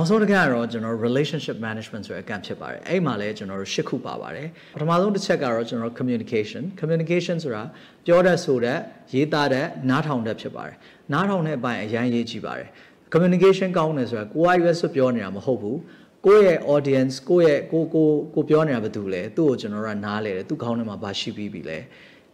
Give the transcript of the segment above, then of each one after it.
ဆုံးတစ်ခါတော့ကျွန်တော် relationship management ဆိုတဲ့အကန့်ဖြစ်ပါတယ်အဲ့မှာလည်းကျွန်တော်တို့10ခုပါပါတယ်ပထမဆုံးတစ်ချက်ကတော့ကျွန်တော် communication ဆိုတာပြောတတ်ဆိုတတ်ရေးသားတတ်နားထောင်တတ်ဖြစ်ပါတယ်နားထောင်တဲ့အပိုင်းအရင်ရေးကြည့်ပါတယ် communication ကောင်းတယ်ဆိုတာကိုယ်ကရွေးစွပြောနေတာမဟုတ်ဘူးကိုယ့်ရဲ့ audience ကိုယ့်ရဲ့ကိုပြောနေတာဘာတူလဲသူ့ကိုကျွန်တော်တို့ကနားလဲတယ်သူ့ခေါင်းထဲမှာဘာရှိပြီးပြီလဲ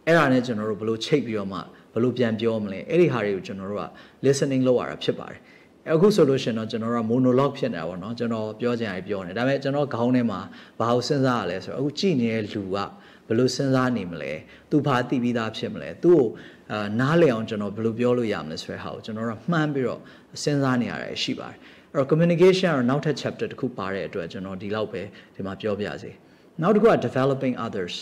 အဲ့ဒါနဲ့ကျွန်တော်တို့ဘယ်လိုချိတ်ပြီးတော့မှဘယ်လိုပြန်ပြောမလဲအဲ့ဒီဟာတွေကိုကျွန်တော်တို့က listening လုပ်ရတာဖြစ်ပါတယ်အခုဆိုလို့ရှိရင်တော့ကျွန်တော်တို့က monologue ဖြစ်နေတာပေါ့နော်ကျွန်တော်ပြောချင်တယ်ပြောနေဒါပေမဲ့ကျွန်တော်ခေါင်းထဲမှာဘာလို့စဉ်းစားရလဲဆိုတော့အခုကြည့်နေတဲ့လူကဘယ်လိုစဉ်းစားနေမလဲသူဘာသိပြီးသားဖြစ်မလဲသူ့ကိုနားလည်အောင်ကျွန်တော်ဘယ်လိုပြောလို့ရမလဲဆိုတဲ့ဟာကိုကျွန်တော်တို့မှန်းပြီးတော့စဉ်းစားနေရတယ်ရှိပါတယ်အဲ့တော့ communication ကတော့နောက်ထပ် chapter တစ်ခုပါတဲ့အတွက်ကျွန်တော်ဒီလောက်ပဲဒီမှာပြောပြစေနောက်တစ်ခုက developing others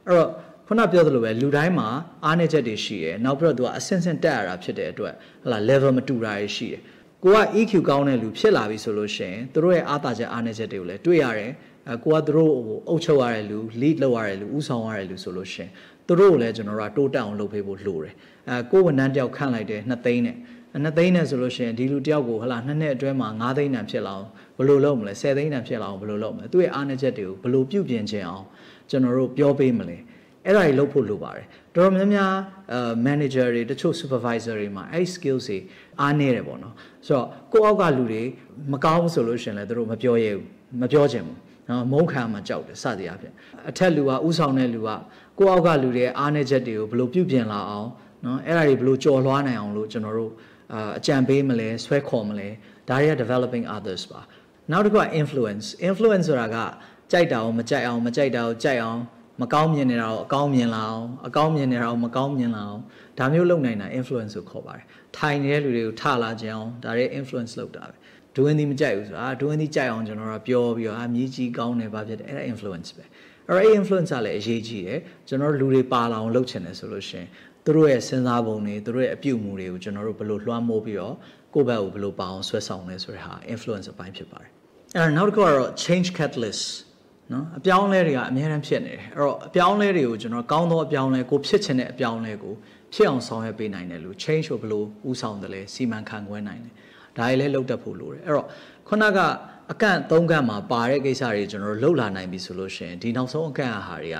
အဲ့တော့ခုနပြောသလိုပဲလူတိုင်းမှာအားနည်းချက်တွေရှိတယ်နောက်ပြီးတော့သူကအဆင့်ဆင့်တက်ရတာဖြစ်တဲ့အတွက်ဟလာ level မတူတာရှိတယ်ကိုက EQ ကောင်းတဲ့လူဖြစ်လာပြီဆိုလို့ရှိရင်သူတို့ရဲ့အားသာချက်အားနည်းချက်တွေကိုလည်းတွေ့ရတယ်ကိုကသူတို့အုပ်ချုပ်ရတဲ့လူ lead လုပ်ရတဲ့လူဦးဆောင်ရတဲ့လူဆိုလို့ရှိရင်သူတို့ကိုလည်းကျွန်တော်တို့ကတိုးတက်အောင်လုပ်ပေးဖို့လိုတယ်ကိုဝန်ထမ်းတယောက်ခန့်လိုက်တယ်2သိန်းနဲ့2သိန်းနဲ့ဆိုလို့ရှိရင်ဒီလူတယောက်ကိုဟလာ2နှစ်အတွင်းမှာ9သိန်းတန်ဖြစ်လာအောင်ဘယ်လိုလုပ်မလဲ10သိန်းတန်ဖြစ်လာအောင်ဘယ်လိုလုပ်မလဲသူ့ရဲ့အားနည်းချက်တွေကိုဘယ်လိုပြုပြင်ခြင်းအောင်ကျွန်တော်တို့ပြောပေးမလဲအဲ့ဒါတွေလုပ်ဖို့လိုပါတယ်တော်တော်များများmanager တွေတချို့ supervisor တွေမှာအဲ့ skills တွေအားနည်းတယ်ပေါ့နော်ဆိုတော့ကိုယ့်အောက်ကလူတွေမကောင်းဘူးဆိုလို့ရှိရင်လည်းသူတို့မပြောရဲဘူးမပြောချင်ဘူးနော်မုန်းခံမှကြောက်တယ်စသည်အဖြစ်အထက်လူကဥဆောင်တဲ့လူကကိုယ့်အောက်ကလူတွေအားနည်းချက်တွေကိုဘယ်လိုပြုပြင်လာအောင်နော်အဲ့ဒါတွေဘယ်လိုကြော်လွှားနိုင်အောင်လို့ကျွန်တော်တို့အကြံပေးမလဲဆွဲခေါ်မလဲဒါတွေက developing others ပါနောက်တစ်ခုက influence ဆိုတာကကြိုက်တာအောင်မကြိုက်အောင်မကြိုက်တာကိုကြိုက်အောင်မကောင်းမြင်နေတာကိုအကောင်းမြင်လာအောင်အကောင်းမြင်နေတာကိုမကောင်းမြင်လာအောင်ဒါမျိုးလုပ်နိုင်တာ influence ကိုခေါ်ပါတယ်ထိုင်နေတဲ့လူတွေကိုထလာကြအောင်ဒါတွေ influence လုပ်တာပဲဒူဝင်ဒီမကြိုက်ဘူးဆိုတာဒူဝင်ဒီကြိုက်အောင်ကျွန်တော်တို့ပြောပြီးတော့မြည်ကြီးကောင်းတယ်ဘာဖြစ်တယ်အဲ့ဒါ influence ပဲအဲ့ influence ကလည်းအရေးကြီးတယ်ကျွန်တော်တို့လူတွေပါလာအောင်လုပ်ချင်တယ်ဆိုလို့ရှိရင်သူတို့ရဲ့စဉ်းစားပုံတွေသူတို့ရဲ့အပြုအမူတွေကိုကျွန်တော်တို့ဘယ်လိုလွှမ်းမိုးပြီးတော့ကိုယ့်ဘက်ကိုဘယ်လိုပါအောင်ဆွဲဆောင်လဲဆိုတဲ့ဟာ influence အပိုင်းဖြစ်ပါတယ်အဲ့တော့နောက်တစ်ခုကတော့ change catalyst နော်အပြောင်းလဲတွေကအများအားဖြင့်ဖြစ်နေတယ်အဲ့တော့အပြောင်းလဲတွေကိုကျွန်တော်ကောင်းသောအပြောင်းလဲကိုဖြစ်ချင်တဲ့အပြောင်းလဲကိုဖြစ်အောင်ဆောင်ရွက်ပေးနိုင်တယ်လို့ change ကိုဘယ်လိုဦးဆောင်တယ်လဲစီမံခန့်ခွဲနိုင်တယ်ဒါတွေလည်းလုပ်တတ်ဖို့လိုတယ်အဲ့တော့ခုနကအကန့်3ကန့်မှာပါတဲ့ကိစ္စတွေကျွန်တော်တို့လှုပ်လာနိုင်ပြီဆိုလို့ရှိရင်ဒီနောက်ဆုံးအကန့်အဟာတွေက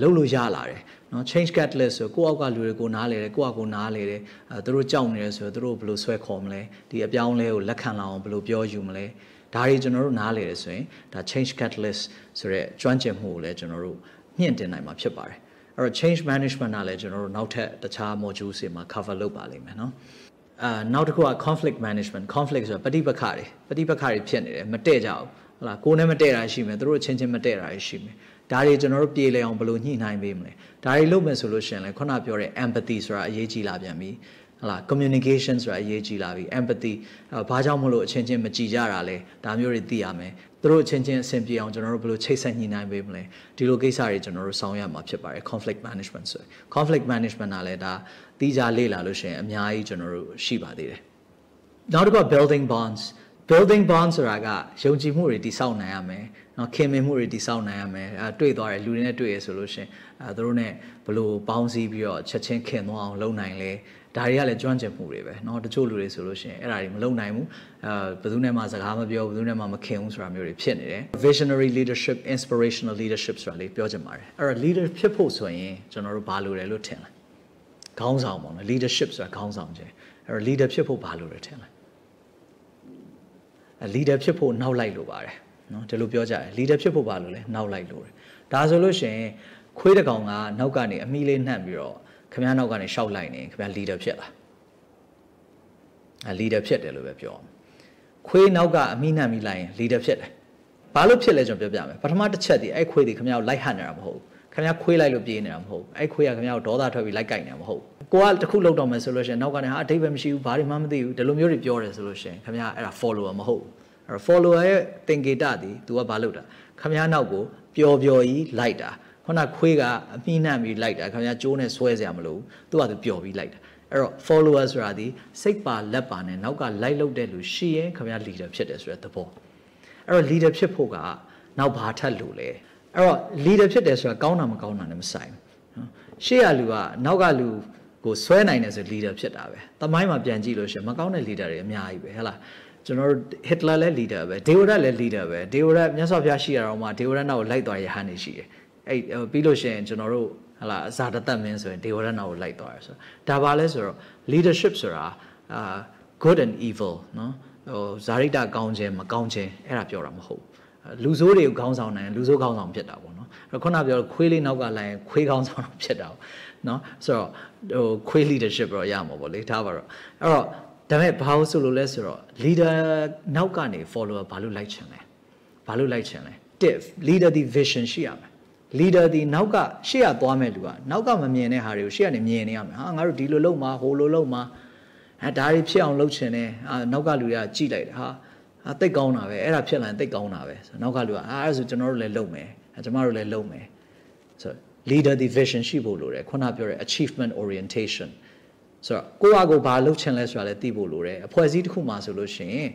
လှုပ်လို့ရလာတယ်နော် change catalyst ဆိုကိုယ့်အောက်ကလူတွေကိုနားလေတယ်ကိုယ့်အကူနားလေတယ်သူတို့ကြောက်နေတယ်ဆိုတော့သူတို့ဘယ်လိုဆွဲခေါ်မလဲဒီအပြောင်းလဲကိုလက်ခံလာအောင်ဘယ်လိုပြောယူမလဲဒါတွေကျွန်တော်တို့နားလေတယ်ဆိုရင်ဒါ change catalyst ဆိုတဲ့ကျွမ်းကျင်မှုကိုလည်းကျွန်တော်တို့မြင့်တင်နိုင်မှာဖြစ်ပါတယ်အဲ့တော့ change management ကလည်းကျွန်တော်တို့နောက်ထပ်တခြား module တွေမှာ cover လုပ်ပါလိမ့်မယ်နော်နောက်တစ်ခုက conflict management conflict ဆိုတာပဋိပက္ခတွေဖြစ်နေတယ်မတည့်ကြဘူးဟုတ်လားကိုယ်နဲ့မတည့်တာရှိမယ်သူတို့ချင်းချင်းမတည့်တာရှိမယ်ဒါတွေကျွန်တော်တို့ပြေလည်အောင်ဘယ်လိုညှိနှိုင်းပေးမလဲဒါတွေလုပ်မယ်ဆိုလို့ရှိရင်လည်းခုနပြောတဲ့ empathy ဆိုတာအရေးကြီးလာပြန်ပြီဟုတ်လား communication ဆိုတာအရေးကြီးလာပြီ empathy ဘာကြောင့်မလို့အချင်းချင်းမကြည်ကြတာလဲဒါမျိုးတွေသိရမယ်သူတို့အချင်းချင်းအဆင်ပြေအောင်ကျွန်တော်တို့ဘယ်လိုချိတ်ဆက်ညှိနှိုင်းပေးမလဲဒီလိုကိစ္စတွေကျွန်တော်တို့ဆောင်ရွက်မှာဖြစ်ပါတယ် conflict management ဆို conflict management ကလည်းဒါတီးခြားလေ့လာလို့ရှိရင်အများကြီးကျွန်တော်တို့ရှိပါသေးတယ်နောက်တစ်ခုက building bonds ဆိုတာကယုံကြည်မှုတွေတည်ဆောက်နိုင်ရမယ်နော်ခင်မင်မှုတွေတည်ဆောက်နိုင်ရမယ်တွေ့သွားတယ်လူတွေနဲ့တွေ့ရဆိုလို့ရှိရင်သူတို့နဲ့ဘယ်လိုပေါင်းစည်းပြီးတော့ချက်ချင်းခင်သွားအောင်လုပ်နိုင်လဲဒါတွေကလည်းကျွမ်းကျင်မှုတွေပဲเนาะတချို့လူတွေဆိုလို့ရှိရင်အဲ့ဒါတွေမလုပ်နိုင်ဘူးဘယ်သူနဲ့မှစကားမပြောဘယ်သူနဲ့မှမခင်ဘူးဆိုတာမျိုးတွေဖြစ်နေတယ် visionary leadership inspirational leadership ဆိုတာလေးပြောချင်ပါတယ်အဲ့တော့ leader ဖြစ်ဖို့ဆိုရင်ကျွန်တော်တို့ဘာလုပ်တယ်လို့ထင်လဲခေါင်းဆောင်ပေါ့နော် leadership ဆိုတာခေါင်းဆောင်ခြင်းအဲ့တော့ leader ဖြစ်ဖို့ဘာလုပ်တယ်ထင်လဲleader ဖြစ်ဖို့နောက်လိုက်လို့ပါတယ်เนาะဒီလိုပြောကြတယ် leader ဖြစ်ဖို့ဘာလို့လဲနောက်လိုက်လို့တယ်ဒါဆိုလို့ရှိရင်ခွေးတကောင်ကနောက်ကနေအမီးလေးနှံ့ပြီးတော့ခင်ဗျားနောက်ကနေရှောက်လိုက်နေခင်ဗျား leader ဖြစ်လားleader ဖြစ်တယ်လို့ပဲပြောအောင်ခွေးနောက်ကအမီးနှံ့ပြီးလိုက်ရင် leader ဖြစ်တယ်ဘာလို့ဖြစ်လဲကျွန်တော်ပြောပြမယ်ပထမတစ်ချက်ဒီအဲ့ခွေးဒီခင်ဗျားကိုလိုက်ဟန်နေတာမဟုတ်ဘူးခင်ဗျားခွေးလိုက်လို့ပြေးနေတာမဟုတ်ဘူးအဲ့ခွေးကခင်ဗျားကိုဒေါသထွက်ပြီးလိုက်ကြိုက်နေတာမဟုတ်ဘူးကိုကတခုလောက်တော့မယ်ဆိုလို့ရှိရင်နောက်ကနေဟာအဓိပ္ပာယ်မရှိဘူးဘာမှမသိဘူးဒီလိုမျိုးတွေပြောတယ်ဆိုလို့ရှိရင်ခင်ဗျားအဲ့ဒါ follower မဟုတ်ဘူးအဲ့ follower ရဲ့သင်္ကေတသည် तू ကဘာလုပ်တာခင်ဗျားနောက်ကိုပျော်ကြီးလိုက်တာခုနခွေးကအမိနှံ့ပြီးလိုက်တာခင်ဗျားကျိုးနဲ့ဆွဲစရာမလိုဘူးသူကသူပျော်ပြီးလိုက်တာအဲ့တော့ follower ဆိုတာဒီစိတ်ပါလက်ပါနဲ့နောက်ကလိုက်လုပ်တဲ့လူရှိရင်ခင်ဗျား leader ဖြစ်တယ်ဆိုတဲ့သဘောအဲ့တော့ leader ဖြစ်ဖို့ကနောက်ဘာထပ်လို့လဲအဲ့တော့ leader ဖြစ်တယ်ဆိုတာကောင်းတာမကောင်းတာနဲ့မဆိုင်ဘူးရှေ့ရလူကနောက်ကလူကိုဆွဲနိုင်တယ်ဆို leader ဖြစ်တာပဲသမိုင်းမှာပြန်ကြည့်လို့ရှိရင်မကောင်းတဲ့ leader တွေအများကြီးပဲဟဲ့လား Hitler leader ပဲဒေဝရလည်း leader ပဲဒေဝရမြတ်စွာဘုရားရှိရအောင်မှာဒေဝရနောက်ကိုလိုက်သွားရဟန်းနေရှိတယ်အဲ့ပြီးလို့ရှိရင်ကျွန်တော်တို့ဟလာအစာတသက်မင်းဆိုရင်ဒေဝရနောက်ကိုလိုက်သွားရဆိုဒါပါလဲဆိုတော့ leadership ဆိုတာgood and evil နော်ဟိုဇာရိတကောင်းခြင်းမကောင်းခြင်းအဲ့ဒါပြောတာမဟုတ်လူဆိုးတွေကိုခေါင်းဆောင်နိုင်လူဆိုးခေါင်းဆောင်ဖြစ်တာပေါ့နော်အဲ့ခုနပြောခွေးလေးနောက်ကလာရင်ခွေးခေါင်းဆောင်ဖြစ်တာပေါ့နော်ဆိုတော့ဟိုခွေး leadership တော့ရမှာပေါ့လေထားပါတော့အဲ့တော့ဒါပေမဲ့ဘာလို့ဆိုလို့လဲဆိုတော့ leader နောက်ကနေ follower ဘာလို့လိုက်ချင်လဲဘာလို့လိုက်ချင်လဲ leader ဒီ vision ရှိရမယ် leader ဒီနောက်ကရှေ့ရသွားမဲ့လူကနောက်ကမမြင်တဲ့ဟာတွေကိုရှေ့ကနေမြင်နေရမယ်ဟာငါတို့ဒီလိုလုပ်မှာဟိုလိုလုပ်မှာဒါတွေဖြစ်အောင်လုပ်ချင်တယ်နောက်ကလူတွေကကြည့်လိုက်တယ်ဟာတိတ်ကောင်းတာပဲအဲ့ဒါဖြစ်လာရင်တိတ်ကောင်းတာပဲဆိုနောက်ကလူကအဲ့ဆိုကျွန်တော်တို့လည်းလုပ်မယ်ကျမတို့လည်းလုပ်မယ်ဆို leader ဒီ vision ရှိဖို့လိုတယ်ခုနပြောတဲ့ achievement orientation ဆိုတော့ကိုယ့်အကိုဘာလုပ်ချင်လဲဆိုတာလည်းသိဖို့လိုတယ်အဖွဲ့အစည်းတစ်ခုမှာဆိုလို့ရှိရင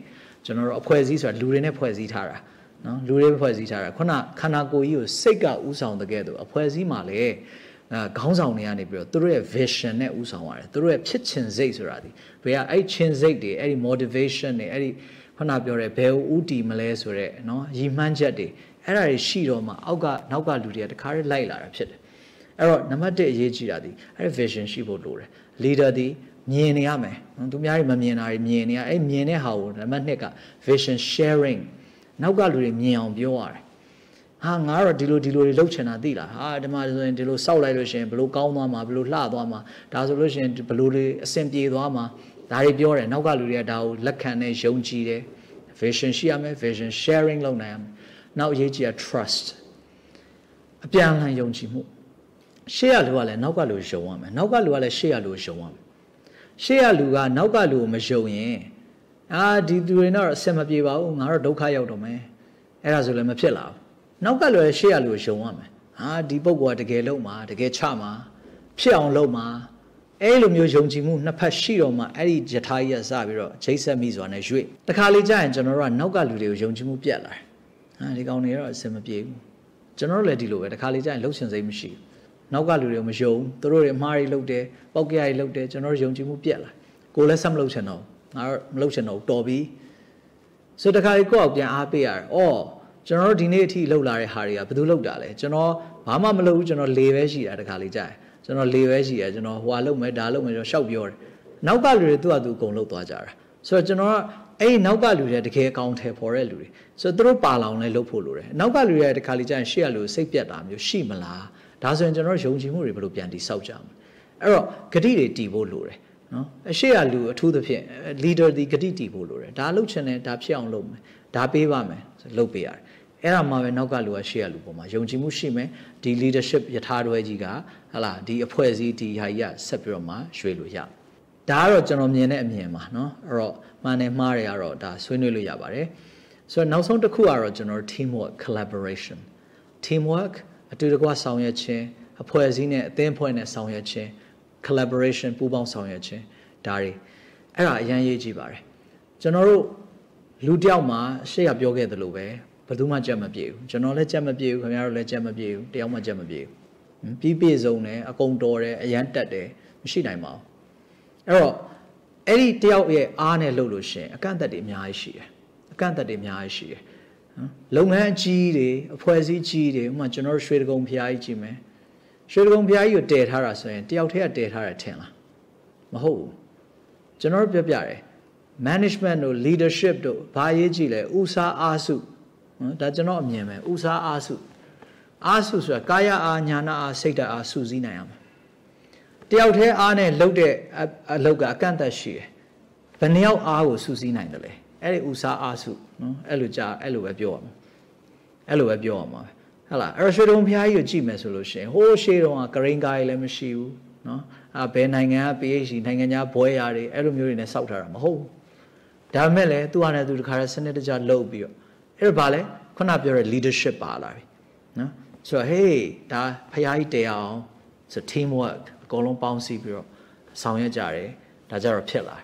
်ကျွန်တော်တို့အဖွဲ့အစည်းဆိုတာလူတွေနဲ့ဖွဲ့စည်းထားတာနော်လူတွေဖွဲ့စည်းထားတာခုနခန္ဓာကိုယ်ကြီးကိုစိတ်ကဥဆောင်တဲ့ကဲ့သို့အဖွဲ့အစည်းမှာလည်းခေါင်းဆောင်တွေကနေပြီးတော့သူတို့ရဲ့ vision နဲ့ဥဆောင်ရတယ်သူတို့ရဲ့ဖြစ်ချင်စိတ်ဆိုတာဒီဘယ်ကအဲ့ချင်စိတ်တွေအဲ့ဒီ motivation တွေအဲ့ဒီခုနပြောတဲ့ဘယ်ဥတီမလဲဆိုတဲ့နော်ရည်မှန်းချက်တွေအဲ့ဒါတွေရှိတော့မှအောက်ကနောက်ကလူတွေကတခါတည်းလိုက်လာတာဖြစ်တယ်အဲ့တော့နံပါတ်1အရေးကြီးတာဒီအဲ့ဒီ vision ရှိဖို့လိုတယ် leader ဒီမြင်နေရမယ်နော်သူများတွေမမြင်တာတွေမြင်နေရအဲ့မြင်တဲ့ဟာကိုနံပါတ်2က vision sharing နောက်ကလူတွေမြင်အောင်ပြောရတယ်ဟာငါတော့ဒီလိုတွေလှုပ်ချင်တာသိလားဟာဒီမှာဆိုရင်ဒီလိုစောက်လိုက်လို့ရှိရင်ဘယ်လိုကောင်းသွားမှာဘယ်လိုလှသွားမှာဒါဆိုလို့ရှိရင်ဘယ်လိုတွေအဆင်ပြေသွားမှာဒါတွေပြောတယ်နောက်ကလူတွေကဒါကိုလက်ခံနဲ့ယုံကြည်တယ် vision ရှိရမယ် vision sharing လုပ်နိုင်ရမယ်နောက်အရေးကြီးတာ trust အပြန်အလှန်ယုံကြည်မှုရှေ့ရလူကလည်းနောက်ကလူယုံရမယ်နောက်ကလူကလည်းရှေ့ရလူယုံရမယ်ရှေ့ရလူကနောက်ကလူကိုမယုံရင်ဒီသူတွေတော့အဆင်မပြေပါဘူးငါတော့ဒုက္ခရောက်တော့မယ်အဲ့ဒါဆိုလည်းမဖြစ်လာဘူးနောက်ကလူရဲ့ရှေ့ရလူကိုယုံရမယ်ဒီပုဂ္ဂိုလ်ကတကယ်လုံးမှာတကယ်ချမှာဖြစ်အောင်လုပ်မှာအဲ့လိုမျိုးယုံကြည်မှုနှစ်ဖက်ရှိတော့မှအဲ့ဒီယထာကြီးကစပြီးတော့ချိတ်ဆက်မိစွာနဲ့ရွေ့တခါလေကြာရင်ကျွန်တော်တို့ကနောက်ကလူတွေကိုယုံကြည်မှုပြတ်လာတယ်ဒီကောင်တွေကတော့အဆင်မပြေဘူးကျွန်တော်တို့လည်းဒီလိုပဲတခါလေကြာရင်လှုပ်ရှင်စိတ်မရှိဘူးနောက်ကလူတွေကိုမယုံသူတို့တွေအမှားတွေလုပ်တယ်ပောက်ကြရတွေလုပ်တယ်ကျွန်တော်တို့ယုံကြည်မှုပြတ်လာကိုယ်လည်းဆက်မလုပ်ချင်တော့ငါတော့မလုပ်ချင်တော့တော်ပြီဆိုတခါလေကိုယ့်အောင်ပြန်အားပေးရတယ်ကျွန်တော်တို့ဒီနေ့အထိလှုပ်လာတဲ့ဟာတွေကဘယ်သူလှုပ်တာလဲကျွန်တော်ဘာမှမလုပ်ဘူးကျွန်တော်လေပဲရှိတာတခါလေကြာရင်ကျွန်တော်လေပဲရှိတယ်ကျွန်တော်ဟိုဟာလုပ်မယ်ဒါလုပ်မယ်ကျွန်တော်ရှောက်ပြောတယ်နောက်ကလူတွေသူ့ဟာသူအကုန်လှုပ်သွားကြတာဆိုတော့ကျွန်တော်ကအဲ့နောက်ကလူတွေတကယ်အကောင်းထဲပေါ်တဲ့လူတွေဆိုတော့သူတို့ပါလောင်လဲလှုပ်ဖို့လိုတယ်နောက်ကလူတွေတခါလေကြာရင်ရှေ့ကလူစိတ်ပြတ်တာမျိုးရှိမလားဒါဆိုရင်ကျွန်တော်ယုံကြည်မှုတွေဘယ်လိုပြန်တည်ဆောက်ကြမလဲအဲ့တော့ဂတိတွေတည်ဖို့လိုတယ်နော်အရှိရလူအထူးသဖြင့် leader ဒီဂတိတည်ဖို့လိုတယ်ဒါလှုပ်ချင်တယ်ဒါဖြစ်အောင်လုပ်မယ်ဒါပေးပါမယ်လုပ်ပေးရတယ်အဲ့ဒါမှပဲနောက်ကလူကရှေ့ရလူပေါ်မှာယုံကြည်မှုရှိမယ်ဒီ leadership ယထာတွဲကြီးကဟလာဒီအဖွဲ့အစည်းဒီဟာကြီးကဆက်ပြီးတော့မှရွှေ့လို့ရဒါကတော့ကျွန်တော်မြင်တဲ့အမြင်ပါနော်အဲ့တော့မှန်တယ်မှားတယ်ကတော့ဒါဆွေးနွေးလို့ရပါတယ်ဆိုတော့နောက်ဆုံးတစ်ခုကတော့ကျွန်တော် teamwork collaboration teamwork အတူတကွဆောင်ရွက်ခြင်းအဖွဲ့အစည်းနဲ့အသင်းအဖွဲ့နဲ့ဆောင်ရွက်ခြင်း collaboration ပူးပေါင်းဆောင်ရွက်ခြင်းဒါတွေအဲ့ဒါအရင်ရေးကြည့်ပါတယ်ကျွန်တော်တို့လူတယောက်မှာရှေ့ကပြောခဲ့သလိုပဲဘယ်သူမှကြက်မပြေဘူးကျွန်တော်လည်းကြက်မပြေဘူးခင်ဗျားတို့လည်းကြက်မပြေဘူးတယောက်မှကြက်မပြေဘူးပြီးပြည့်စုံတယ်အကုန်တော်တယ်အရန်တက်တယ်မရှိနိုင်ပါဘူးအဲ့တော့အဲ့ဒီတယောက်ရဲ့အားနဲ့လုပ်လို့ရှင်အကန့်အသတ်တွေအများကြီးရှိတယ်အကန့်အသတ်တွေအများကြီးရှိတယ်လုပ်ငန်းအကြီးတွေအဖွဲ့အစည်းကြီးတွေဥပမာကျွန်တော်တို့ရွှေတကုံဖျားကြီးကြည့်မယ်ရွှေတကုံဖျားကြီးကိုတည်ထားတာဆိုရင်တယောက်တည်းကတည်ထားတယ်ထင်လားမဟုတ်ဘူးကျွန်တော်တို့ပြောပြတယ် management တို့ leadership တို့ဘာရေးကြည့်လဲဥစားအားစုဒါကျွန်တော်အမြင်ပဲဥစားအားစုဆိုတာကာယအားညာနာအားစိတ်ဓာတ်အားစုစည်းနိုင်ရမယ်တယောက်တည်းအားနဲ့လုပ်တဲ့အလုပ်ကအကန့်အသတ်ရှိတယ်ဘယ်နှယောက်အားကိုစုစည်းနိုင်တယ်လဲအဲ့ဒီဥစားအားစုနော်အဲ့လိုပဲပြောရမှာအဲ့လိုပဲပြောရမှာဟုတ်လားအဲ့တော့ရွှေတုံဖျားကြီးကိုကြည့်မယ်ဆိုလို့ရှိရင်ဟိုးရှေးတုံးကဂရိန်ကားကြီးလည်းမရှိဘူးနော်ဘယ်နိုင်ငံက PhD နိုင်ငံခြားဘွဲရတွေအဲ့လိုမျိုးတွေနဲ့စောက်ထားတာမဟုတ်ဘူးဒါပေမဲ့လည်းသူ့ဟာနဲ့သူတခါတည်းစနစ်တကျလုပ်ပြီးတော့အဲ့ဒါဘာလဲခုနပြောတဲ့ leadership ပါလာပြီနော်ဆိုတော့ hey ဒါဖျားကြီးတရားအောင်ဆို team work အကုန်လုံးပေါင်းစည်းပြီးတော့ဆောင်ရွက်ကြတယ်ဒါကြတော့ဖြစ်လာတယ်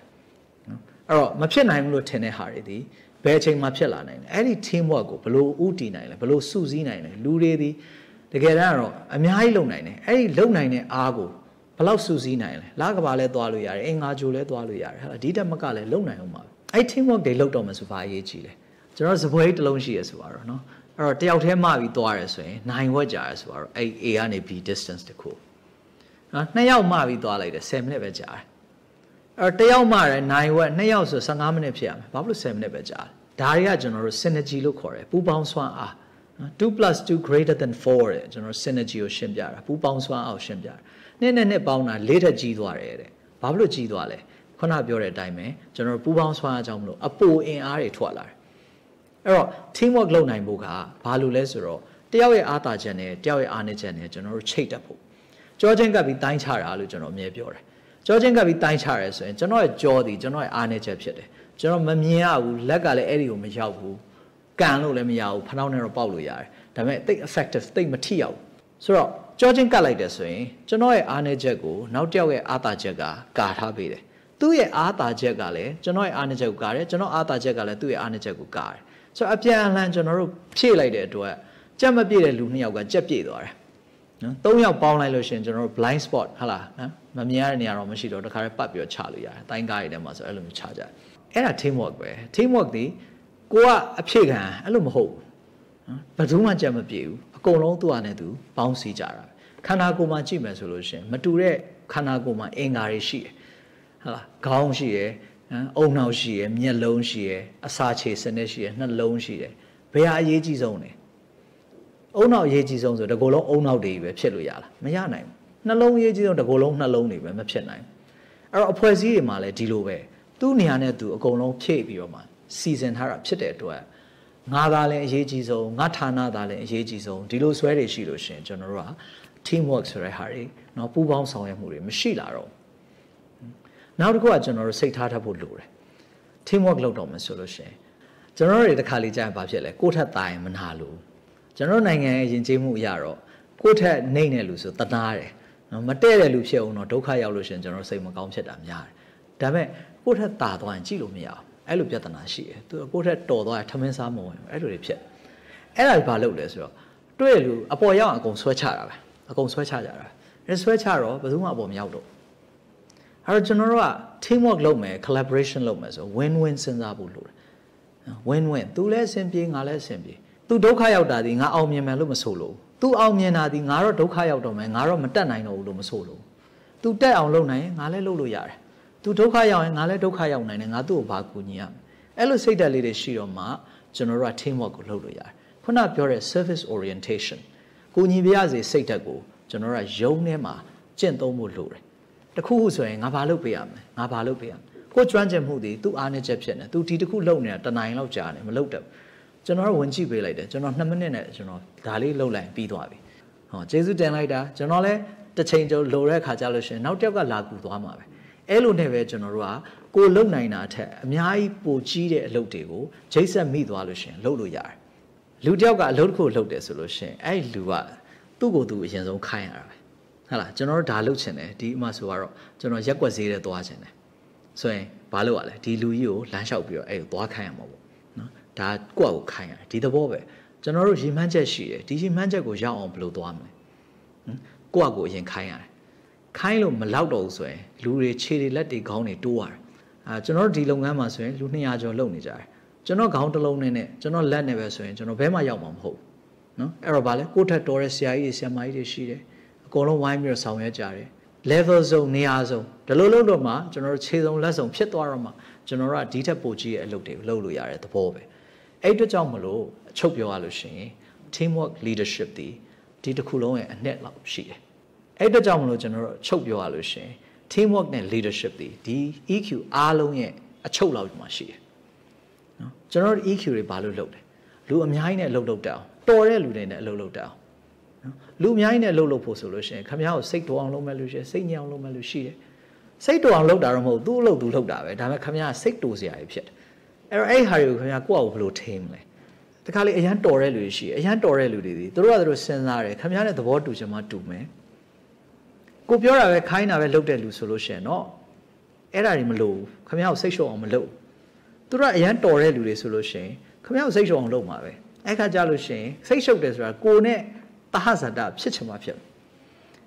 နော်အဲ့တော့မဖြစ်နိုင်ဘူးလို့ထင်တဲ့ဟာတွေဒီဘယ်အချိန်မှဖြစ်လာနိုင်လဲအဲ့ဒီ team work ကိုဘယ်လိုဥတည်နိုင်လဲဘယ်လိုစုစည်းနိုင်လဲလူတွေဒီတကယ်တမ်းကတော့အများကြီးလုံနိုင်တယ်အဲ့ဒီလုံနိုင်တဲ့အားကိုဘယ်လောက်စုစည်းနိုင်လဲလားကဘာလဲသွားလို့ရတယ်အင်္ဂါဂျိုလဲသွားလို့ရတယ်ဟာဒီတက်မကလည်းလုံနိုင်အောင်ပါ အဲ့ teamwork တွေလုပ်တော့မှဆိုပါအရေးကြီးတယ်ကျွန်တော်စပွဲတစ်လုံးရှိရဆိုတော့เนาะအဲ့တော့တယောက်တည်းမှပြီးသွားရဲဆိုရင်9ဝက်ကြာရဲဆိုတော့အဲ့ A ကနေ B distance တခုနော်2ယောက်မှပြီးသွားလိုက်တယ်10မိနစ်ပဲကြာတယ်အဲ့တော့တယောက်မှရဲ9ဝက်2ယောက်ဆို15မိနစ်ဖြစ်ရမယ်ဘာဖြစ်လို့10မိနစ်ပဲကြာလဲဒါတွေကကျွန်တော်တို့ synergy လို့ခေါ်တယ်ပူးပေါင်းစွမ်းအား2 + 2 greater than 4တဲ့ကျွန်တော် synergy ကိုရှင်းပြတာပူးပေါင်းစွမ်းအားကိုရှင်းပြတာနှစ်ပေါင်းတာ4ထက်ကြီးသွားတယ်တဲ့ဘာဖြစ်လို့ကြီးသွားလဲခုနပြောတဲ့အတိုင်းပဲကျွန်တော်ပူးပေါင်းစွမ်းအားကြောင့်မလို့အပိုအင်အားတွေထွက်လာတယ်အဲ့တော့ teamwork လုပ်နိုင်ဖို့ကဘာလို့လဲဆိုတော့တယောက်ရဲ့အားသာချက်နဲ့တယောက်ရဲ့အားနည်းချက်နဲ့ကျွန်တော်တို့ချိတ်တက်ဖို့ကြောချင်းကပ်ပြီးတိုင်းချတာလို့ကျွန်တော်အမြဲပြောတယ်ကြောချင်းကပ်ပြီးတိုင်းချရဲဆိုရင်ကျွန်တော်ရဲ့ကြောသည်ကျွန်တော်ရဲ့အားနည်းချက်ဖြစ်တယ်ကျွန်တော်မမြင်ရဘူးလက်ကလည်းအဲ့ဒီကိုမရောက်ဘူးကန်လို့လည်းမရဘူးဖနှောင်းနဲ့တော့ပေါက်လို့ရတယ်ဒါပေမဲ့တိတ် effective တိတ်မထိရောက်ဆိုတော့ကြောချင်းကပ်လိုက်တယ်ဆိုရင်ကျွန်တော်ရဲ့အားနည်းချက်ကိုနောက်တစ်ယောက်ရဲ့အားသာချက်ကကာထားပေးတယ်သူ့ရဲ့အားသာချက်ကလည်းကျွန်တော်ရဲ့အားနည်းချက်ကိုကာတယ်ကျွန်တော်အားသာချက်ကလည်းသူ့ရဲ့အားနည်းချက်ကိုကာတယ်ဆိုတော့အပြန်အလှန်ကျွန်တော်တို့ဖြည့်လိုက်တဲ့အတွက်ကြက်မပြည့်တဲ့လူ2ယောက်ကကြက်ပြည့်သွားတယ်နော်3ယောက်ပေါင်းလိုက်လို့ရှိရင်ကျွန်တော်တို့ blind spot ဟုတ်လားနော်မမြင်ရတဲ့နေရာတော့မရှိတော့တခါတည်းပတ်ပြီးချလို့ရတယ်တိုင်းကားတွေထဲမှာဆိုအဲ့လိုမျိုးချကြတယ်အဲ့ဒါ teamwork ပဲ teamwork ဒီကိုကအဖြည့်ခံအဲ့လိုမဟုတ်ဘူးနော်ဘယ်သူမှကြက်မပြည့်ဘူးအကုန်လုံးသူ့အနေနဲ့သူပေါင်းစည်းကြတာခန္ဓာကိုယ်မှာကြည့်မယ်ဆိုလို့ရှိရင်မတူတဲ့ခန္ဓာကိုယ်မှာအင်္ဂါတွေရှိတယ်ဟုတ်လားခေါင်းရှိတယ်အုံနောက်ရှိရယ်မျက်လုံးရှိရယ်အစာခြေစနစ်ရှိရယ်နှလုံးရှိတယ်ဘယ်ဟာအရေးကြီးဆုံးလဲအုံနောက်အရေးကြီးဆုံးဆိုတကောလုံးအုံနောက်တွေပဲဖြစ်လို့ရလားမရနိုင်ဘူးနှလုံးအရေးကြီးဆုံးတကောလုံးနှလုံးတွေပဲမဖြစ်နိုင်ဘူးအဲ့တော့အဖွဲ့အစည်းတွေမှာလည်းဒီလိုပဲသူ့နေရာနဲ့သူအကုန်လုံးဖြည့်ပြီးတော့မှစီစဉ်ထားတာဖြစ်တဲ့အတွက်ငါသာလည်းအရေးကြီးဆုံးငါဌာနသာလည်းအရေးကြီးဆုံးဒီလိုဆွဲတွေရှိလို့ရှင်ကျွန်တော်တို့က teamwork ဆိုတဲ့ဟာတွေเนาะပူးပေါင်းဆောင်ရွက်မှုတွေမရှိလာတော့နောက်တစ်ခုကကျွန်တော်တို့စိတ်ထားတတ်ဖို့လိုတယ် teamwork လုပ်တော့မယ်ဆိုလို့ရှိရင်ကျွန်တော်တို့တစ်ခါလေးကြာရင်ဘာဖြစ်လဲကိုယ့်ထက်သားရင်မနာလို့ကျွန်တော်နိုင်ငံရဲ့ယဉ်ကျေးမှုအရတော့ကိုယ့်ထက်နှိမ့်တဲ့လူဆိုတနာတယ်နော်မတဲ့တဲ့လူဖြစ်အောင်တော့ဒုက္ခရောက်လို့ရှိရင်ကျွန်တော်စိတ်မကောင်းဖြစ်တာများတယ်ဒါပေမဲ့ကိုယ့်ထက်သားသွားရင်ကြည့်လို့မရအောင်အဲ့လိုပြဿနာရှိတယ်သူကိုယ့်ထက်တော်သွားရင်ထမင်းစားမဝင်အဲ့လိုတွေဖြစ်အဲ့ဒါဘာလုပ်လဲဆိုတော့တွေ့လူအပေါ်ရောက်အောင်အကုန်ဆွဲချတာပဲအကုန်ဆွဲချကြတာအဲ့ဆွဲချတော့ဘယ်သူမှအပေါ်မရောက်တော့အဲ့တော့ကျွန်တော်တို့က teamwork လုပ်မယ် collaboration လုပ်မယ်ဆို win-win စဉ်းစားဖို့လိုတယ် win-win သူလည်းအဆင်ပြေငါလည်းအဆင်ပြေသူဒုက္ခရောက်တာဒီငါအောင်မြင်မယ်လို့မဆိုလို့သူအောင်မြင်တာဒီငါတော့ဒုက္ခရောက်တော့မယ်ငါတော့မတက်နိုင်တော့ဘူးလို့မဆိုလို့သူတက်အောင်လုပ်နိုင်ရင်ငါလည်းလုပ်လို့ရတယ်သူဒုက္ခရောက်ရင်ငါလည်းဒုက္ခရောက်နိုင်တယ်ငါသူ့ကိုဘာကူညီရမလဲအဲ့လိုစိတ်ဓာတ်လေးတွေရှိတော့မှကျွန်တော်တို့က teamwork ကိုလုပ်လို့ရတယ်ခုနပြောတဲ့ service orientation ကိုညီပြရစီစိတ်ဓာတ်ကိုကျွန်တော်တို့ကယုံထဲမှာကျင့်သုံးဖို့လိုတယ်တခုခုဆိုရင်ငါဘာလုပ်ပေးရမလဲငါဘာလုပ်ပေးရမလဲကိုကျွမ်းကျင်မှုဒီသူ့အားနည်းချက်ဖြစ်နေသူဒီတခုလုပ်နေတာတနိုင်လောက်ကြာနေမလုပ်တော့ကျွန်တော်ဝင်ကြည့်ပေးလိုက်တယ်ကျွန်တော်2မိနစ်နဲ့ကျွန်တော်ဒါလေးလုပ်လိုက်ပြီးသွားပြီဟောကျေးဇူးတင်လိုက်တာကျွန်တော်လည်းတစ်ချိန်ကျလိုတဲ့ခါကြလို့ရှိရင်နောက်တစ်ယောက်ကလာကူသွားမှာပဲအဲ့လိုနဲ့ပဲကျွန်တော်တို့ကကိုလုံနိုင်တာအထက်အများကြီးပိုကြီးတဲ့အလုပ်တွေကိုဂျိတ်ဆက်မိသွားလို့ရှိရင်လုပ်လို့ရတယ်လူတစ်ယောက်ကအလုပ်တစ်ခုလုပ်တယ်ဆိုလို့ရှိရင်အဲ့လူကသူ့ကိုယ်သူအရင်ဆုံးခိုင်းရတာပဲဟုတ်လားကျွန်တော်တို့ဒါလုပ်ချင်တယ်ဒီအမှဆိုတော့ကျွန်တော်ရက်ွက်ဈေးတဲ့သွားချင်တယ်ဆိုရင်ဘာလုပ်ရလဲဒီလူကြီးကိုလမ်းလျှောက်ပြီးတော့အဲ့ကိုသွားခိုင်းရမှာပေါ့နော်ဒါကိုယ့်ကိုခိုင်းရတယ်ဒီသဘောပဲကျွန်တော်တို့ရည်မှန်းချက်ရှိတယ်ဒီရည်မှန်းချက်ကိုရောက်အောင်ဘယ်လိုသွားမလဲကိုယ့်ကိုအရင်ခိုင်းရတယ်ခိုင်းလို့မလောက်တော့ဘူးဆိုရင်လူတွေခြေတွေလက်တွေခေါင်းတွေတိုးရတယ်ကျွန်တော်တို့ဒီလုပ်ငန်းမှာဆိုရင်လူ200ကျော်လုပ်နေကြတယ်ကျွန်တော်ခေါင်းတစ်လုံးနဲ့ကျွန်တော်လက်နဲ့ပဲဆိုရင်ကျွန်တော်ဘဲမှရောက်မှာမဟုတ်နော်အဲ့တော့ဗာလဲကိုယ့်ထက်တော်တဲ့ဆရာကြီးတွေဆရာမကြီးတွေရှိတယ်အကုန်လုံးဝိုင်းပြီးတော့ဆောင်ရွက်ကြတယ် level စုံနေရာစုံဒီလိုလုပ်တော့မှကျွန်တော်တို့ခြေစုံလက်စုံဖြစ်သွားတော့မှကျွန်တော်တို့ကဒီထက်ပိုကြီးရဲ့အလုပ်တွေလုပ်လို့ရတဲ့သဘောပဲအဲ့အတွက်ကြောင့်မလို့အချုပ်ပြောရလို့ရှိရင် teamwork leadership ဒီတစ်ခုလုံးရဲ့အနှစ်လောက်ရှိတယ်အဲ့အတွက်ကြောင့်မလို့ကျွန်တော်တို့အချုပ်ပြောရလို့ရှိရင် teamwork နဲ့ leadership ဒီ EQ အားလုံးရဲ့အချုပ်လောက်မှရှိတယ်နော်ကျွန်တော်တို့ EQ တွေဘာလို့လုပ်လဲလူအများကြီးနဲ့အလုပ်လုပ်တတ်အောင်တော်တဲ့လူတွေနဲ့အလုပ်လုပ်တတ်အောင်နော်လူအများကြီးနဲ့အလုပ်လုပ်ဖို့ဆိုလို့ရှိရင်ခင်ဗျားကိုစိတ်တော်အောင်လုပ်မဲ့လူရှိတယ်စိတ်ညစ်အောင်လုပ်မဲ့လူရှိတယ်စိတ်တော်အောင်လုပ်တာတော့မဟုတ်သူ့အလုပ်သူလုပ်တာပဲဒါပေမဲ့ခင်ဗျားစိတ်တိုးစရာကြီးဖြစ်တယ်အဲ့ဟာတွေကိုခင်ဗျားကိုယ့်အကိုဘယ်လိုထိမလဲတခါလေအရန်တော်တဲ့လူတွေရှိတယ်အရန်တော်တဲ့လူတွေသူတို့ကသူတို့စဉ်းစားတယ်ခင်ဗျားနဲ့သဘောတူချင်မှတူမယ်ကိုပြောတာပဲခိုင်းတာပဲလုပ်တဲ့လူဆိုလို့ရှိရင်တော့အဲ့ဒါတွေမလို့ခင်ဗျားကိုစိတ်ရှုပ်အောင်မလုပ်သူတို့ကအရန်တော်တဲ့လူတွေဆိုလို့ရှိရင်ခင်ဗျားကိုစိတ်ရှုပ်အောင်လုပ်မှာပဲအဲ့ခါကြလို့ရှိရင်စိတ်ရှုပ်တယ်ဆိုတာကိုနဲ့တဟဇာတဖြစ်ချင်မှဖြစ်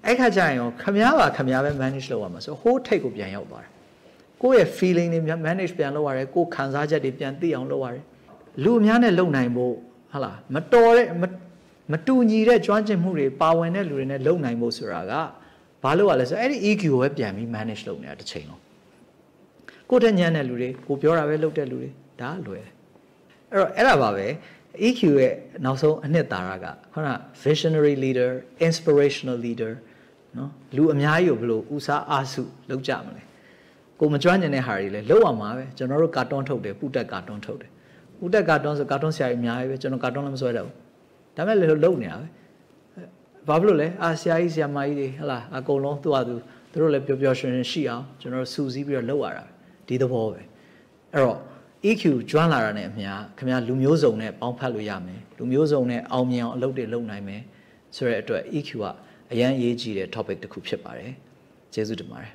အဲ့ခါကျရင်ရောခမည်းပါခမည်းပဲ manage လုပ်ရမှာဆိုဟိုးထိတ်ကိုပြန်ရောက်သွားတယ် ကိုယ့်ရဲ့ feeling တွေ manage ပြန်လုပ်ရတယ်ကိုယ်ခံစားချက်တွေပြန်သိအောင်လုပ်ရတယ်လူအများနဲ့လုံနိုင်ဖို့ဟုတ်လားမတော်တဲ့မတူညီတဲ့ကျွမ်းကျင်မှုတွေပါဝင်တဲ့လူတွေနဲ့လုံနိုင်ဖို့ဆိုတာကဘာလို့ ရလဲဆိုအဲ့ဒီ EQ ကိုပဲပြန်ပြီး manage လုပ်နေတာတစ်ချိန်လုံးကိုယ့်တဲ့ညံ့တဲ့လူတွေကိုပြောတာပဲလုပ်တဲ့လူတွေဒါလွယ်အဲ့ဒါပါပဲ EQ ရဲ့နောက်ဆုံးအနှစ်သာရကခုန visionary leader inspirational leader နော်လူအများကြီးကိုဘယ်လိုဦးစားအားစုလုပ်ကြမလဲကိုမကျွမ်းကျင်တဲ့ဟာတွေလည်းလုပ်ရမှာပဲကျွန်တော်တို့ကာတွန်းထုတ်တယ်ပူတက်ကာတွန်းထုတ်တယ်ပူတက်ကာတွန်းဆိုကာတွန်းဆရာကြီးအများကြီးပဲကျွန်တော်ကာတွန်းလည်းမစွဲတော့ဘူးဒါမဲ့လည်းလုပ်နေတာပဲဘာဖြစ်လို့လဲဆရာကြီးဆရာမကြီးတွေဟလာအကုန်လုံးသူ့ဟာသူတို့လည်းပျော်ပျော်ရွှင်ရွှင်ရှိအောင်ကျွန်တော်တို့စူးစီးပြီးတော့လုပ်ရတာဒီသဘောပဲအဲ့တော့ EQ ကျွမ်းလာတာနဲ့အမျှခင်ဗျာလူမျိုးစုံနဲ့ပေါင်းဖက်လို့ရမယ်လူမျိုးစုံနဲ့အောင်မြင်အောင်အလုပ်တွေလုပ်နိုင်မယ်ဆိုတဲ့အတွက် EQ ကအရန်အရေးကြီးတဲ့ topic တစ်ခုဖြစ်ပါတယ်ကျေးဇူးတင်ပါတယ်